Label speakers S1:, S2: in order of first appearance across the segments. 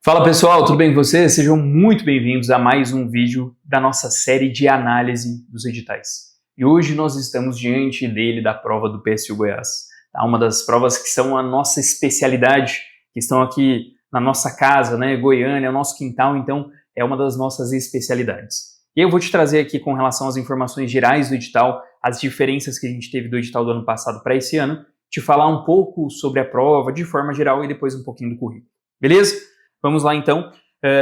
S1: Fala pessoal, tudo bem com vocês? Sejam muito bem-vindos a mais um vídeo da nossa série de análise dos editais. E hoje nós estamos diante da prova do PSU Goiás. Uma das provas que são a nossa especialidade, que estão aqui na nossa casa, né? Goiânia, é o nosso quintal, então é uma das nossas especialidades. E eu vou te trazer aqui com relação às informações gerais do edital, as diferenças que a gente teve do edital do ano passado para esse ano, te falar um pouco sobre a prova de forma geral e depois um pouquinho do currículo. Beleza? Vamos lá então,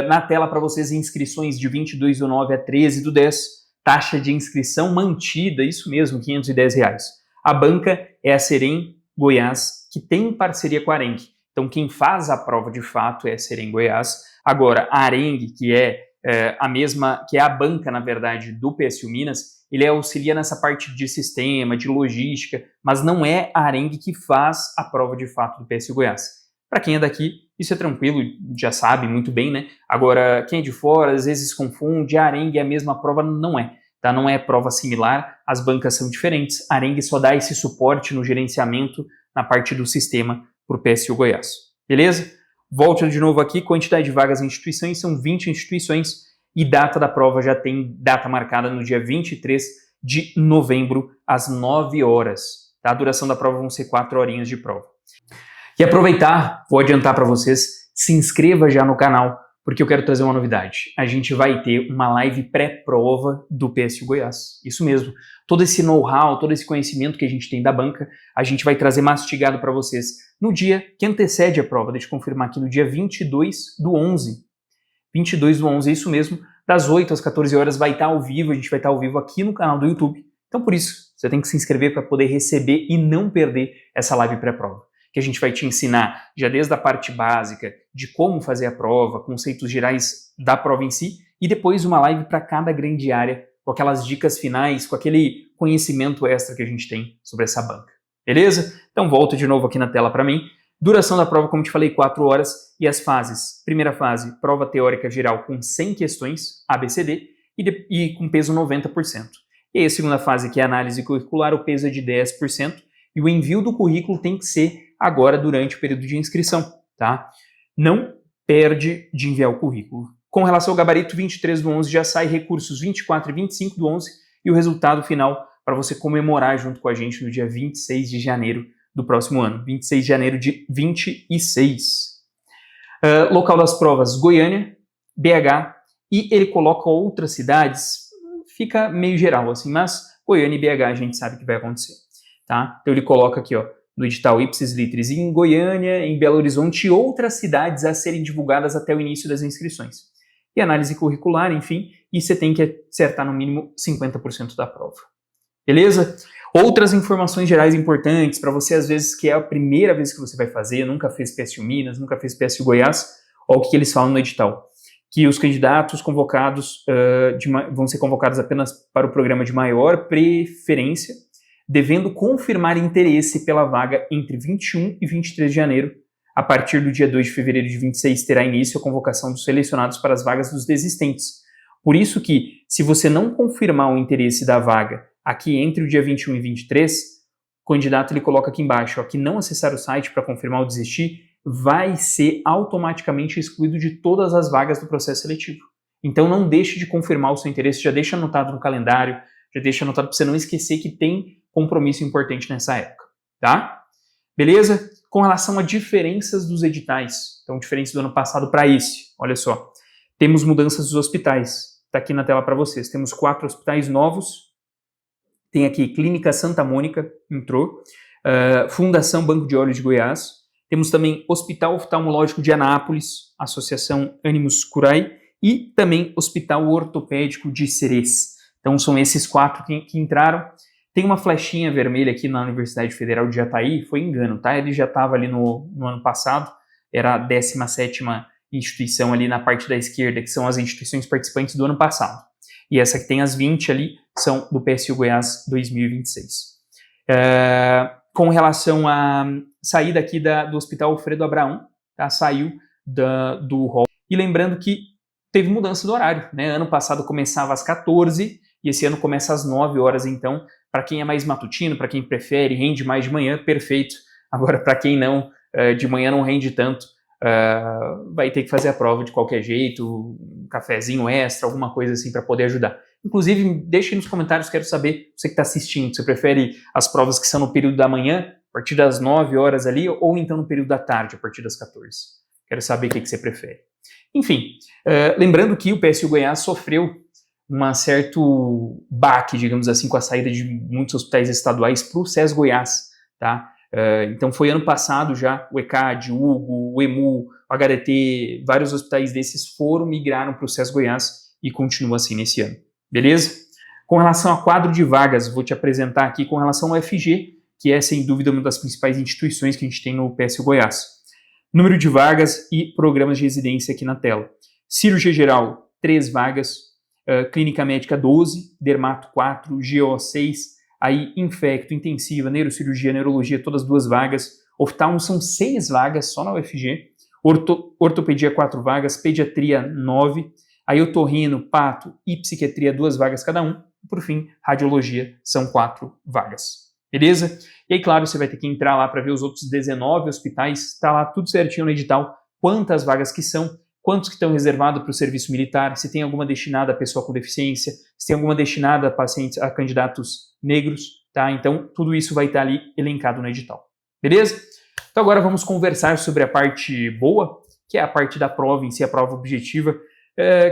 S1: na tela para vocês inscrições de 22/9 a 13/10, taxa de inscrição mantida, isso mesmo, R$ 510. A banca é a Serem Goiás, que tem parceria com a Arengue. Então quem faz a prova de fato é a Serem Goiás. Agora a Arengue, que é a mesma, que é a banca na verdade do PSU Minas, ele auxilia nessa parte de sistema, de logística, mas não é a Arengue que faz a prova de fato do PSU Goiás. Para quem é daqui, isso é tranquilo, já sabe muito bem, né? Agora, quem é de fora, às vezes confunde, a Arengue é a mesma prova, não é, tá? Não é prova similar, as bancas são diferentes, a Arengue só dá esse suporte no gerenciamento na parte do sistema para o PSU Goiás, beleza? Volto de novo aqui, quantidade de vagas em instituições, são 20 instituições e data da prova já tem data marcada no dia 23 de novembro, às 9 horas, tá? A duração da prova vão ser 4 horinhas de prova. E aproveitar, vou adiantar para vocês, se inscreva já no canal, porque eu quero trazer uma novidade. A gente vai ter uma live pré-prova do PSU Goiás. Isso mesmo. Todo esse know-how, todo esse conhecimento que a gente tem da banca, a gente vai trazer mastigado para vocês no dia que antecede a prova. Deixa eu confirmar aqui, no dia 22/11. 22/11, isso mesmo. Das 8 às 14 horas vai estar ao vivo, a gente vai estar ao vivo aqui no canal do YouTube. Então por isso, você tem que se inscrever para poder receber e não perder essa live pré-prova, que a gente vai te ensinar já desde a parte básica de como fazer a prova, conceitos gerais da prova em si, e depois uma live para cada grande área, com aquelas dicas finais, com aquele conhecimento extra que a gente tem sobre essa banca. Beleza? Então volta de novo aqui na tela para mim. Duração da prova, como te falei, 4 horas, e as fases. Primeira fase, prova teórica geral com 100 questões, ABCD, e com peso 90%. E aí a segunda fase, que é a análise curricular, o peso é de 10%, e o envio do currículo tem que ser agora durante o período de inscrição, tá? Não perde de enviar o currículo. Com relação ao gabarito, 23/11 já sai recursos 24 e 25/11 e o resultado final para você comemorar junto com a gente no dia 26 de janeiro do próximo ano, 26 de janeiro de 26. Local das provas, Goiânia, BH, e ele coloca outras cidades, fica meio geral assim, mas Goiânia e BH a gente sabe que vai acontecer, tá? Então ele coloca aqui, ó, no edital ipsis litteris em Goiânia, em Belo Horizonte e outras cidades a serem divulgadas até o início das inscrições. E análise curricular, enfim, e você tem que acertar no mínimo 50% da prova. Beleza? Outras informações gerais importantes para você, às vezes, que é a primeira vez que você vai fazer, nunca fez PSU Minas, nunca fez PSU Goiás, olha o que eles falam no edital. Que os candidatos convocados vão ser convocados apenas para o programa de maior preferência, devendo confirmar interesse pela vaga entre 21 e 23 de janeiro. A partir do dia 2 de fevereiro de 26 terá início a convocação dos selecionados para as vagas dos desistentes. Por isso que, se você não confirmar o interesse da vaga aqui entre o dia 21 e 23, o candidato ele coloca aqui embaixo, ó, que não acessar o site para confirmar ou desistir, vai ser automaticamente excluído de todas as vagas do processo seletivo. Então não deixe de confirmar o seu interesse, já deixa anotado no calendário, já deixa anotado para você não esquecer que tem compromisso importante nessa época, tá? Beleza? Com relação a diferenças dos editais, então diferença do ano passado para esse, olha só, temos mudanças dos hospitais, tá aqui na tela para vocês, temos 4 hospitais novos, tem aqui Clínica Santa Mônica, entrou, Fundação Banco de Olhos de Goiás, temos também Hospital Oftalmológico de Anápolis, Associação Animus Curae, e também Hospital Ortopédico de Ceres. Então são esses 4 que entraram. Tem uma flechinha vermelha aqui na Universidade Federal de Jataí, foi engano, tá? Ele já estava ali no ano passado, era a 17ª instituição ali na parte da esquerda, que são as instituições participantes do ano passado. E essa que tem as 20 ali, são do PSU Goiás 2026. Com relação à saída aqui do Hospital Alfredo Abraão, tá? Saiu do hall. E lembrando que teve mudança do horário, né? Ano passado começava às 14 e esse ano começa às 9 horas, então, para quem é mais matutino, para quem prefere, rende mais de manhã, perfeito. Agora, para quem não, de manhã não rende tanto, vai ter que fazer a prova de qualquer jeito, um cafezinho extra, alguma coisa assim para poder ajudar. Inclusive, deixe aí nos comentários, quero saber, você que está assistindo, você prefere as provas que são no período da manhã, a partir das 9 horas ali, ou então no período da tarde, a partir das 14. Quero saber o que você prefere. Enfim, lembrando que o PSU Goiás sofreu um certo baque, digamos assim, com a saída de muitos hospitais estaduais para o SES Goiás, tá? Então foi ano passado já, o ECAD, o UGO, o EMU, o HDT, vários hospitais desses migraram para o SES Goiás e continua assim nesse ano, beleza? Com relação a quadro de vagas, vou te apresentar aqui com relação ao FG, que é sem dúvida uma das principais instituições que a gente tem no PSU Goiás. Número de vagas e programas de residência aqui na tela. Cirurgia geral, 3 vagas, clínica médica 12, dermato 4, GO 6, aí infecto, intensiva, neurocirurgia, neurologia, todas 2 vagas, oftalmo são 6 vagas só na UFG, ortopedia 4 vagas, pediatria 9, aí otorrino, pato e psiquiatria 2 vagas cada um, e por fim, radiologia são 4 vagas. Beleza? E aí, claro, você vai ter que entrar lá para ver os outros 19 hospitais, está lá tudo certinho no edital, quantas vagas que são, quantos que estão reservados para o serviço militar, se tem alguma destinada a pessoa com deficiência, se tem alguma destinada a pacientes, a candidatos negros, tá? Então, tudo isso vai estar ali elencado no edital. Beleza? Então, agora vamos conversar sobre a parte boa, que é a parte da prova em si, a prova objetiva,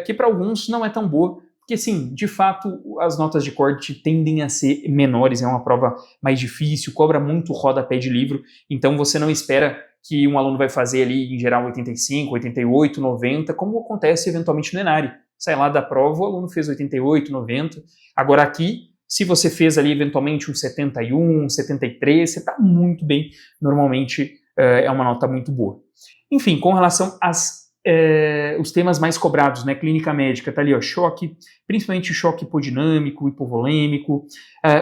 S1: que para alguns não é tão boa, porque, sim, de fato, as notas de corte tendem a ser menores, é uma prova mais difícil, cobra muito rodapé de livro, então você não espera que um aluno vai fazer ali, em geral, 85, 88, 90, como acontece eventualmente no ENARE. Sai lá da prova, o aluno fez 88, 90. Agora aqui, se você fez ali eventualmente um 71, 73, você está muito bem, normalmente é uma nota muito boa. Enfim, com relação os temas mais cobrados, né? Clínica médica, tá ali, ó, choque, principalmente choque hipodinâmico, hipovolêmico.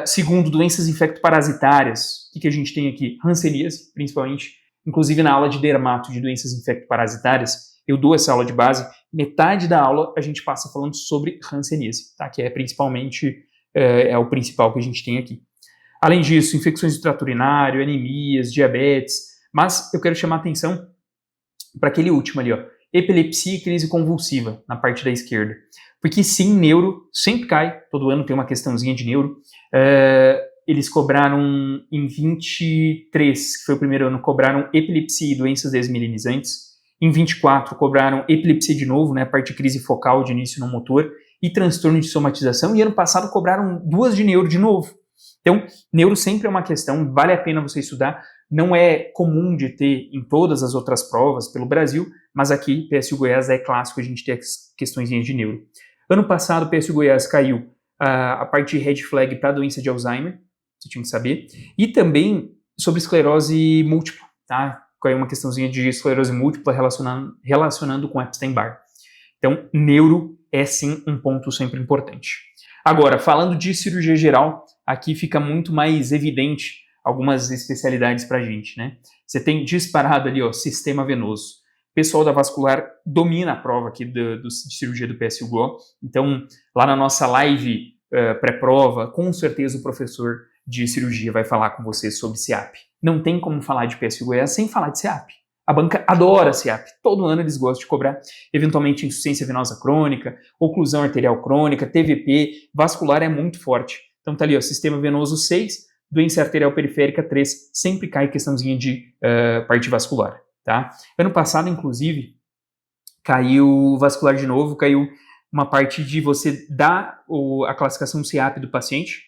S1: Segundo, doenças infectoparasitárias. O que a gente tem aqui? Hanseníase, principalmente. Inclusive na aula de dermato de doenças infectoparasitárias, eu dou essa aula de base. Metade da aula a gente passa falando sobre hanseníase, tá? Que é principalmente o principal que a gente tem aqui. Além disso, infecções do trato urinário, anemias, diabetes. Mas eu quero chamar a atenção para aquele último ali, ó. Epilepsia e crise convulsiva, na parte da esquerda. Porque sim, neuro sempre cai, todo ano tem uma questãozinha de neuro. Eles cobraram em 23, que foi o primeiro ano, cobraram epilepsia e doenças desmielinizantes. Em 24, cobraram epilepsia de novo, né, a parte de crise focal de início no motor, e transtorno de somatização. E ano passado cobraram 2 de neuro de novo. Então, neuro sempre é uma questão, vale a pena você estudar. Não é comum de ter em todas as outras provas pelo Brasil, mas aqui, PSU Goiás é clássico a gente ter as questões de neuro. Ano passado, PSU Goiás caiu a parte de red flag para a doença de Alzheimer, você tinha que saber, e também sobre esclerose múltipla, tá? Caiu uma questãozinha de esclerose múltipla relacionando com Epstein-Barr. Então, neuro é sim um ponto sempre importante. Agora, falando de cirurgia geral, aqui fica muito mais evidente algumas especialidades para a gente, né? Você tem disparado ali, ó, sistema venoso. O pessoal da vascular domina a prova aqui de cirurgia do PSU-GO. Então, lá na nossa live pré-prova, com certeza o professor de cirurgia vai falar com você sobre CEAP. Não tem como falar de PSU-Goiás sem falar de CEAP. A banca adora CEAP. Todo ano eles gostam de cobrar, eventualmente, insuficiência venosa crônica, oclusão arterial crônica, TVP, vascular é muito forte. Então tá ali, ó, sistema venoso 6, doença arterial periférica 3, sempre cai questãozinha de parte vascular, tá? Ano passado, inclusive, caiu vascular de novo, caiu uma parte de você dar a classificação CEAP do paciente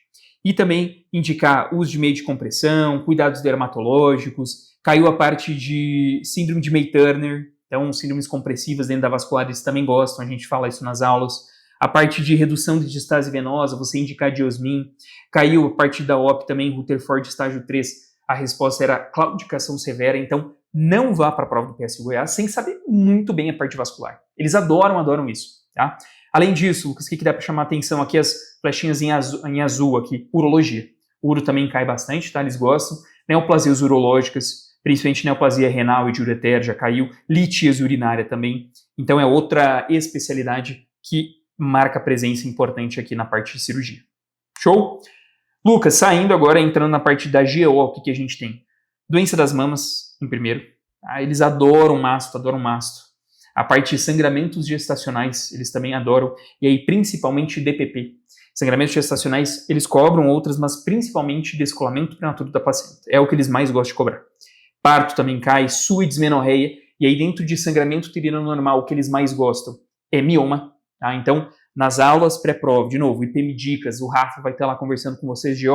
S1: e também indicar uso de meio de compressão, cuidados dermatológicos, caiu a parte de síndrome de May-Turner, então síndromes compressivas dentro da vascular eles também gostam, a gente fala isso nas aulas. A parte de redução de diastase venosa, você indicar diosmin. Caiu a parte da OP também, Rutherford estágio 3, a resposta era claudicação severa, então não vá para a prova do PSU Goiás sem saber muito bem a parte vascular. Eles adoram isso, tá? Além disso, Lucas, o que dá para chamar a atenção aqui, as flechinhas em azul aqui, urologia. Uro também cai bastante, tá? Eles gostam. Neoplasias urológicas, principalmente neoplasia renal e de ureter, já caiu. Litíase urinária também. Então é outra especialidade que marca presença importante aqui na parte de cirurgia. Show? Lucas, saindo agora, entrando na parte da GO, o que a gente tem? Doença das mamas, em primeiro. Tá? Eles adoram mastro, adoram mastro. A parte de sangramentos gestacionais, eles também adoram. E aí, principalmente DPP. Sangramentos gestacionais, eles cobram outras, mas principalmente descolamento prematuro da paciente. É o que eles mais gostam de cobrar. Parto também cai, SUA e dismenorreia. E aí, dentro de sangramento uterino normal, o que eles mais gostam é mioma. Tá? Então, nas aulas pré-prova, de novo, IPM Dicas, o Rafa vai estar lá conversando com vocês de,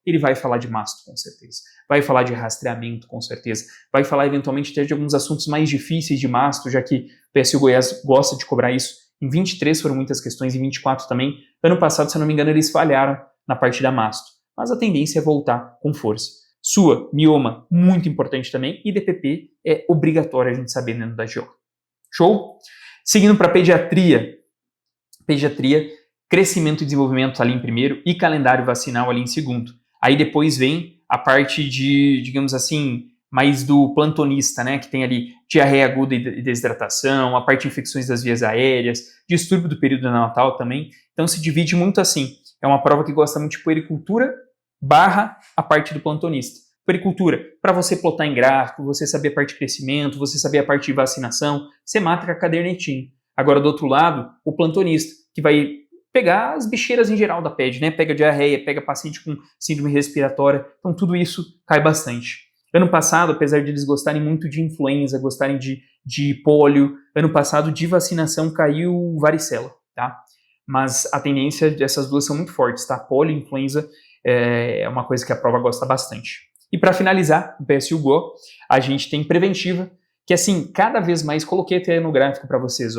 S1: ele vai falar de mastro, com certeza. Vai falar de rastreamento, com certeza. Vai falar, eventualmente, até de alguns assuntos mais difíceis de mastro, já que o PSU Goiás gosta de cobrar isso. Em 23 foram muitas questões, em 24 também. Ano passado, se eu não me engano, eles falharam na parte da mastro. Mas a tendência é voltar com força. SUA, mioma, muito importante também. E DPP é obrigatório a gente saber dentro da GO. Show? Seguindo para pediatria. Pediatria, crescimento e desenvolvimento ali em primeiro e calendário vacinal ali em segundo. Aí depois vem a parte de, digamos assim, mais do plantonista, né? Que tem ali diarreia aguda e desidratação, a parte de infecções das vias aéreas, distúrbio do período neonatal também. Então se divide muito assim. É uma prova que gosta muito de puericultura barra a parte do plantonista. Puericultura, para você plotar em gráfico, você saber a parte de crescimento, você saber a parte de vacinação, você mata com a cadernetinha. Agora, do outro lado, o plantonista, que vai pegar as bicheiras em geral da PED, né? Pega diarreia, pega paciente com síndrome respiratória. Então, tudo isso cai bastante. Ano passado, apesar de eles gostarem muito de influenza, gostarem de pólio, ano passado de vacinação caiu varicela, tá? Mas a tendência dessas duas são muito fortes, tá? Pólio e influenza é uma coisa que a prova gosta bastante. E para finalizar, o PSU-GO, a gente tem preventiva, que assim, cada vez mais, coloquei até no gráfico para vocês,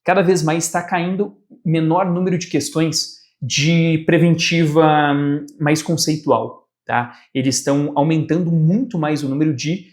S1: cada vez mais está caindo menor número de questões de preventiva mais conceitual, tá? Eles estão aumentando muito mais o número de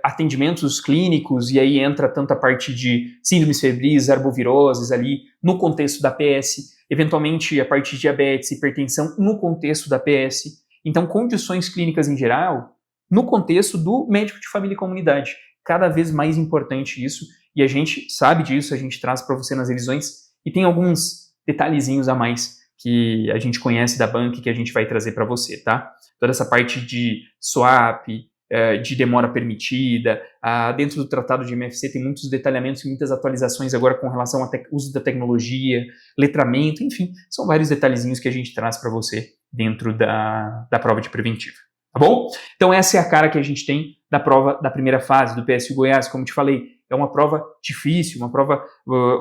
S1: atendimentos clínicos, e aí entra tanto a parte de síndromes febris, arboviroses ali, no contexto da PS, eventualmente a parte de diabetes, hipertensão, no contexto da PS. Então, condições clínicas em geral, no contexto do médico de família e comunidade. Cada vez mais importante isso, e a gente sabe disso, a gente traz para você nas revisões, e tem alguns detalhezinhos a mais que a gente conhece da banca e que a gente vai trazer para você, tá? Toda essa parte de swap, de demora permitida, dentro do tratado de MFC tem muitos detalhamentos e muitas atualizações agora com relação ao uso da tecnologia, letramento, enfim, são vários detalhezinhos que a gente traz para você dentro da prova de preventiva. Tá bom? Então essa é a cara que a gente tem da prova da primeira fase do PSU Goiás. Como te falei, é uma prova difícil, uma prova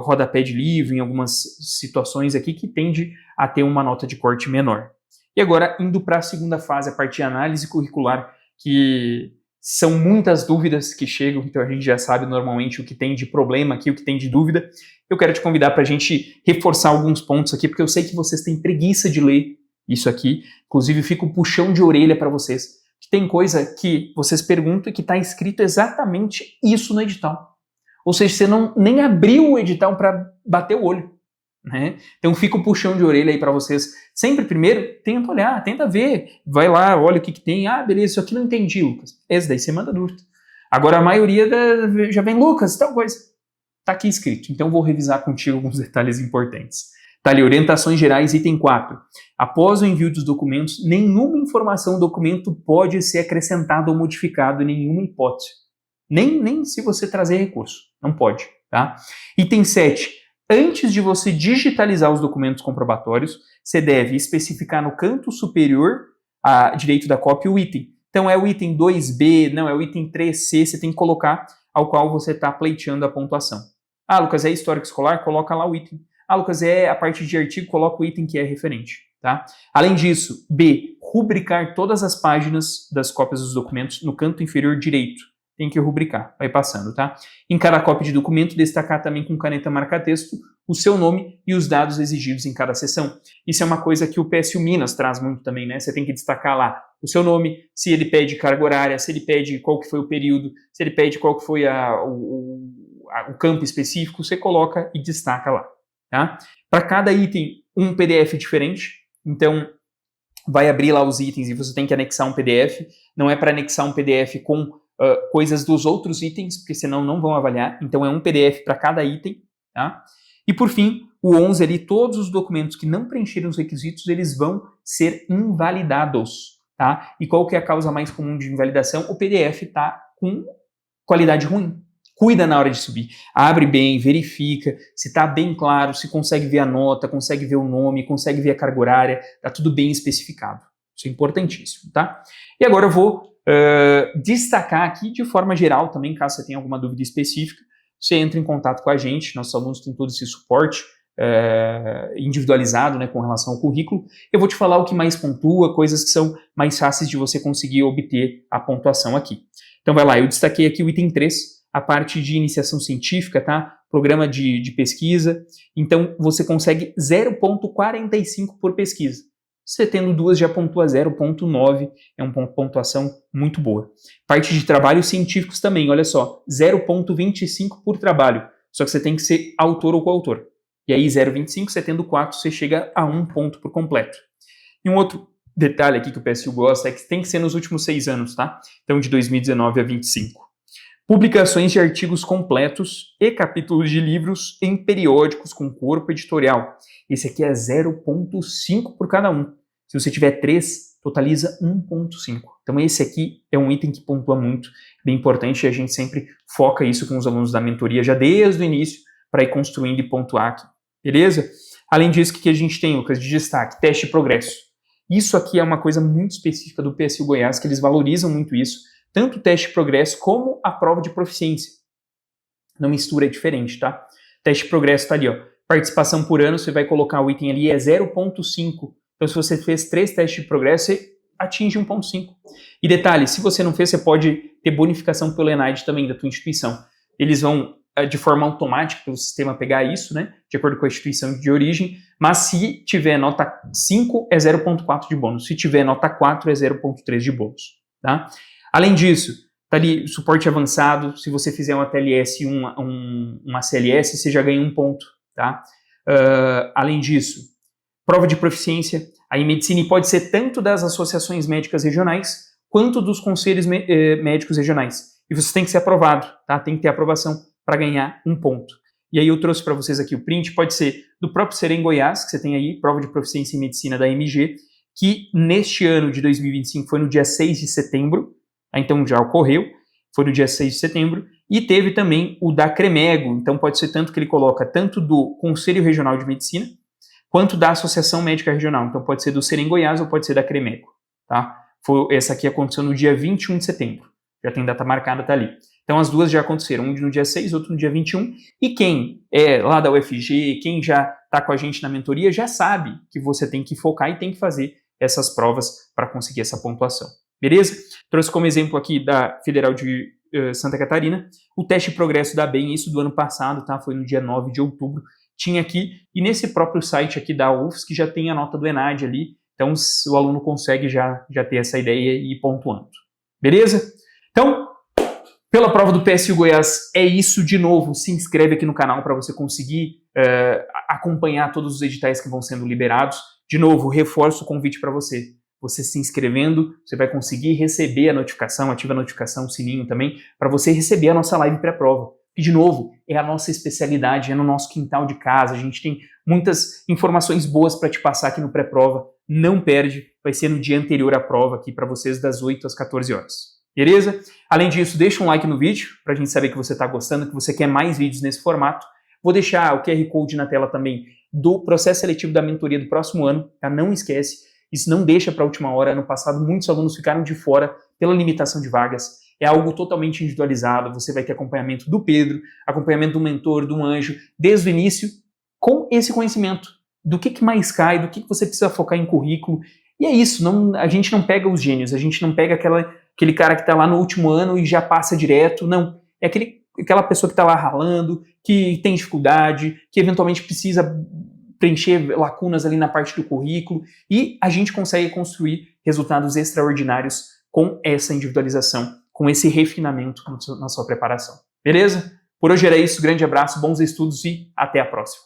S1: rodapé de livro em algumas situações aqui que tende a ter uma nota de corte menor. E agora, indo para a segunda fase, a parte de análise curricular, que são muitas dúvidas que chegam, então a gente já sabe normalmente o que tem de problema aqui, o que tem de dúvida. Eu quero te convidar para a gente reforçar alguns pontos aqui, porque eu sei que vocês têm preguiça de ler isso aqui, inclusive fica um puxão de orelha para vocês, que tem coisa que vocês perguntam e que está escrito exatamente isso no edital. Ou seja, você nem abriu o edital para bater o olho, né? Então fica um puxão de orelha aí para vocês. Sempre primeiro, tenta olhar, tenta ver, vai lá, olha o que tem, beleza, isso aqui não entendi, Lucas. Esse daí você manda dúvida. Agora a maioria já vem, Lucas, tal coisa. Tá aqui escrito, então vou revisar contigo alguns detalhes importantes. Tá ali, orientações gerais, item 4. Após o envio dos documentos, nenhuma informação do documento pode ser acrescentada ou modificada em nenhuma hipótese. Nem se você trazer recurso. Não pode, tá? Item 7. Antes de você digitalizar os documentos comprobatórios, você deve especificar no canto superior direito da cópia o item. Então é o item 2B, não, é o item 3C, você tem que colocar ao qual você está pleiteando a pontuação. Lucas, é histórico escolar? Coloca lá o item. Lucas, é a parte de artigo, coloca o item que é referente, tá? Além disso, B, rubricar todas as páginas das cópias dos documentos no canto inferior direito. Tem que rubricar, vai passando, tá? Em cada cópia de documento, destacar também com caneta marca-texto o seu nome e os dados exigidos em cada seção. Isso é uma coisa que o PSU Minas traz muito também, né? Você tem que destacar lá o seu nome, se ele pede carga horária, se ele pede qual que foi o período, se ele pede qual que foi o campo específico, você coloca e destaca lá. Tá? Para cada item, um PDF diferente, então vai abrir lá os itens e você tem que anexar um PDF, não é para anexar um PDF com coisas dos outros itens, porque senão não vão avaliar, então é um PDF para cada item, tá? E por fim, o 11 ali, todos os documentos que não preencheram os requisitos, eles vão ser invalidados, tá? E qual que é a causa mais comum de invalidação? O PDF está com qualidade ruim. Cuida na hora de subir. Abre bem, verifica se está bem claro, se consegue ver a nota, consegue ver o nome, consegue ver a carga horária, está tudo bem especificado. Isso é importantíssimo, tá? E agora eu vou destacar aqui de forma geral também, caso você tenha alguma dúvida específica, você entra em contato com a gente, nossos alunos têm todo esse suporte individualizado, né, com relação ao currículo. Eu vou te falar o que mais pontua, coisas que são mais fáceis de você conseguir obter a pontuação aqui. Então vai lá, eu destaquei aqui o item 3, a parte de iniciação científica, tá? Programa de pesquisa. Então, você consegue 0,45 por pesquisa. Você tendo duas já pontua 0,9, é uma pontuação muito boa. Parte de trabalhos científicos também, olha só, 0,25 por trabalho. Só que você tem que ser autor ou coautor. E aí 0,25, você tendo 4, você chega a 1 ponto por completo. E um outro detalhe aqui que o PSU gosta é que tem que ser nos últimos 6 anos, tá? Então, de 2019 a 25. Publicações de artigos completos e capítulos de livros em periódicos com corpo editorial. Esse aqui é 0,5 por cada um. Se você tiver 3, totaliza 1,5. Então esse aqui é um item que pontua muito, bem importante, e a gente sempre foca isso com os alunos da mentoria já desde o início para ir construindo e pontuar aqui. Beleza? Além disso, o que a gente tem, Lucas, de destaque? Teste de progresso. Isso aqui é uma coisa muito específica do PSU Goiás, que eles valorizam muito isso. Tanto o teste de progresso como a prova de proficiência. Não mistura, é diferente, tá? Teste de progresso está ali, ó. Participação por ano, você vai colocar o item ali, é 0,5. Então, se você fez 3 testes de progresso, você atinge 1,5. E detalhe, se você não fez, você pode ter bonificação pelo ENAD também, da tua instituição. Eles vão, de forma automática, pelo sistema pegar isso, né? De acordo com a instituição de origem. Mas se tiver nota 5, é 0,4 de bônus. Se tiver nota 4, é 0,3 de bônus, tá? Além disso, tá ali suporte avançado, se você fizer uma TLS e uma CLS, você já ganha 1 ponto, tá? Além disso, prova de proficiência, aí medicina pode ser tanto das associações médicas regionais, quanto dos conselhos médicos regionais. E você tem que ser aprovado, tá? Tem que ter aprovação para ganhar 1 ponto. E aí eu trouxe para vocês aqui o print, pode ser do próprio Serem Goiás, que você tem aí, prova de proficiência em medicina da MG, que neste ano de 2025 foi no dia 6 de setembro, então já ocorreu, foi no dia 6 de setembro, e teve também o da CREMEGO, então pode ser tanto que ele coloca tanto do Conselho Regional de Medicina, quanto da Associação Médica Regional, então pode ser do Serem Goiás ou pode ser da CREMEGO, tá? Essa aqui aconteceu no dia 21 de setembro, já tem data marcada, tá ali. Então as duas já aconteceram, um no dia 6, outro no dia 21, e quem é lá da UFG, quem já está com a gente na mentoria, já sabe que você tem que focar e tem que fazer essas provas para conseguir essa pontuação. Beleza? Trouxe como exemplo aqui da Federal de Santa Catarina, o teste de progresso da BEM, isso do ano passado, tá? Foi no dia 9 de outubro, tinha aqui, e nesse próprio site aqui da UFSC já tem a nota do ENAD ali, então o aluno consegue já ter essa ideia e ir pontuando. Beleza? Então, pela prova do PSU Goiás é isso. De novo, se inscreve aqui no canal para você conseguir acompanhar todos os editais que vão sendo liberados. De novo, reforço o convite para você. Você se inscrevendo, você vai conseguir receber a notificação, ativa a notificação, o sininho também, para você receber a nossa live pré-prova. E, de novo, é a nossa especialidade, é no nosso quintal de casa, a gente tem muitas informações boas para te passar aqui no pré-prova. Não perde, vai ser no dia anterior à prova aqui para vocês, das 8 às 14 horas. Beleza? Além disso, deixa um like no vídeo, para a gente saber que você está gostando, que você quer mais vídeos nesse formato. Vou deixar o QR Code na tela também do processo seletivo da mentoria do próximo ano, tá? Não esquece. Isso não deixa para a última hora. No passado, muitos alunos ficaram de fora pela limitação de vagas. É algo totalmente individualizado. Você vai ter acompanhamento do Pedro, acompanhamento do mentor, do anjo, desde o início, com esse conhecimento do que mais cai, do que você precisa focar em currículo. E é isso, a gente não pega os gênios, a gente não pega aquele cara que está lá no último ano e já passa direto. Não, é aquela pessoa que está lá ralando, que tem dificuldade, que eventualmente precisa preencher lacunas ali na parte do currículo, e a gente consegue construir resultados extraordinários com essa individualização, com esse refinamento na sua preparação. Beleza? Por hoje era isso, grande abraço, bons estudos e até a próxima.